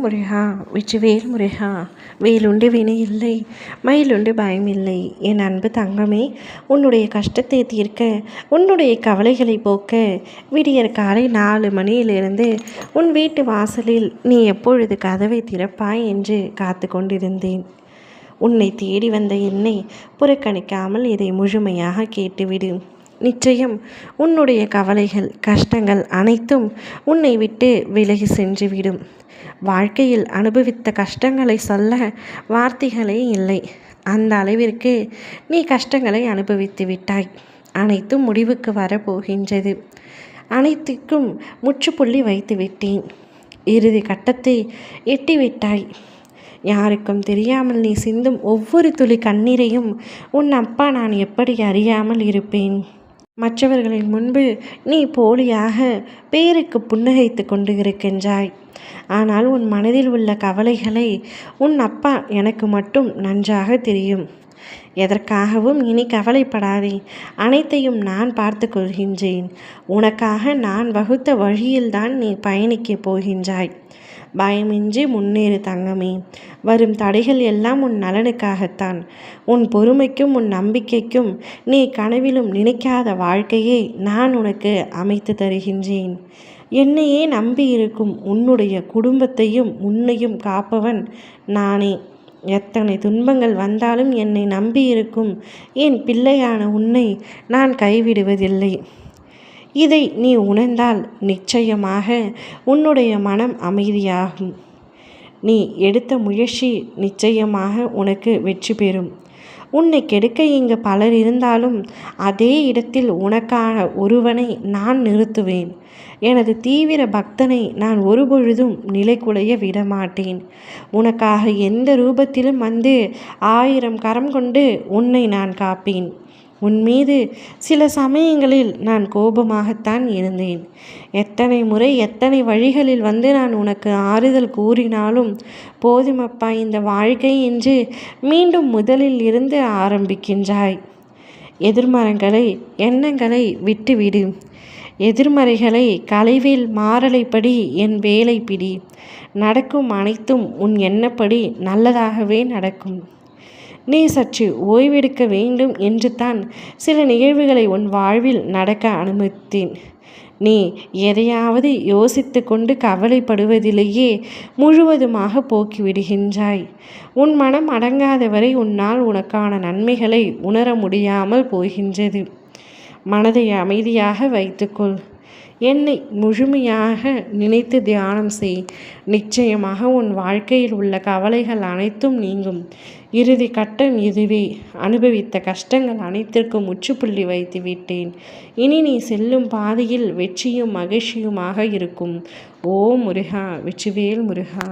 முருகா வெற்றிவேல் முருகா. வேலுண்டு வினையில்லை, மயிலுண்டு பயமில்லை. என் அன்பு தங்கமே, உன்னுடைய கஷ்டத்தை தீர்க்க, உன்னுடைய கவலைகளை போக்க, விடியற் காலை 4 மணியிலிருந்து உன் வீட்டு வாசலில் நீ எப்பொழுது கதவை திறப்பாய் என்று காத்து கொண்டிருந்தேன். உன்னை தேடி வந்த என்னை புறக்கணிக்காமல் இதை முழுமையாக கேட்டுவிடு. நிச்சயம் உன்னுடைய கவலைகள், கஷ்டங்கள் அனைத்தும் உன்னை விட்டு விலகி சென்றுவிடும். வாழ்க்கையில் அனுபவித்த கஷ்டங்களை சொல்ல வார்த்தைகளே இல்லை. அந்த அளவிற்கு நீ கஷ்டங்களை அனுபவித்து விட்டாய். அனைத்தும் முடிவுக்கு வரப்போகின்றது. அனைத்துக்கும் முற்றுப்புள்ளி வைத்து விட்டேன். இறுதி கட்டத்தை எட்டிவிட்டாய். யாருக்கும் தெரியாமல் நீ சிந்தும் ஒவ்வொரு துளி கண்ணீரையும் உன் அப்பா நான் எப்படி அறியாமல் இருப்பேன்? மற்றவர்களின் முன்பு நீ போலியாக பேருக்கு புன்னகைத்து கொண்டு இருக்கின்றாய். ஆனால் உன் மனதில் உள்ள கவலைகளை உன் அப்பா எனக்கு மட்டும் நன்றாக தெரியும். எதற்காகவும் இனி கவலைப்படாதே. அனைத்தையும் நான் பார்த்து கொள்கின்றேன். உனக்காக நான் வகுத்த வழியில்தான் நீ பயணிக்கப் போகின்றாய். பயமின்றி முன்னேறு தங்கமே. வரும் தடைகள் எல்லாம் உன் நலனுக்காகத்தான். உன் பொறுமைக்கும் உன் நம்பிக்கைக்கும் நீ கனவிலும் நினைக்காத வாழ்க்கையை நான் உனக்கு அமைத்து தருகின்றேன். என்னையே நம்பியிருக்கும் உன்னுடைய குடும்பத்தையும் உன்னையும் காப்பவன் நானே. எத்தனை துன்பங்கள் வந்தாலும் என்னை நம்பியிருக்கும் என் பிள்ளையான உன்னை நான் கைவிடுவதில்லை. இதை நீ உணர்ந்தால் நிச்சயமாக உன்னுடைய மனம் அமைதியாகும். நீ எடுத்த முயற்சி நிச்சயமாக உனக்கு வெற்றி பெறும். உன்னை கெடுக்க இங்கு பலர் இருந்தாலும் அதே இடத்தில் உனக்கான ஒருவனை நான் நிறுத்துவேன். எனது தீவிர பக்தனை நான் ஒருபொழுதும் நிலைகுலைய விடமாட்டேன். உனக்காக எந்த ரூபத்திலும் வந்து 1000 கரம் கொண்டு உன்னை நான் காப்பேன். உன் மீது சில சமயங்களில் நான் கோபமாகத்தான் இருந்தேன். எத்தனை முறை எத்தனை வழிகளில் வந்து நான் உனக்கு ஆறுதல் கூறினாலும் போதுமப்பா இந்த வாழ்க்கை என்று மீண்டும் முதலில் இருந்து ஆரம்பிக்கின்றாய். எதிர்மறைகளை எண்ணங்களை விட்டுவிடு. எதிர்மறைகளை களைவில் மாறலைப்படி என் வேலை பிடி. நடக்கும் அனைத்தும் உன் எண்ணப்படி நல்லதாகவே நடக்கும். நீ சற்று ஓய்வெடுக்க வேண்டும் என்று தான் சில நிகழ்வுகளை உன் வாழ்வில் நடக்க அனுமதித்தேன். நீ எதையாவது யோசித்து கொண்டு கவலைப்படுவதிலேயே முழுவதுமாக போக்கிவிடுகின்றாய். உன் மனம் அடங்காத வரை உன்னால் உனக்கான நன்மைகளை உணர முடியாமல் போகின்றது. மனதை அமைதியாக வைத்துக்கொள். என்னை முழுமையாக நினைத்து தியானம் செய். நிச்சயமாக உன் வாழ்க்கையில் உள்ள கவலைகள் அனைத்தும் நீங்கும். இறுதி கட்டம் இதுவே. அனுபவித்த கஷ்டங்கள் அனைத்திற்கும் முற்றுப்புள்ளி வைத்து விட்டேன். இனி நீ செல்லும் பாதையில் வெற்றியும் மகிழ்ச்சியுமாக இருக்கும். ஓ முருகா, வெற்றிவேல் முருகா.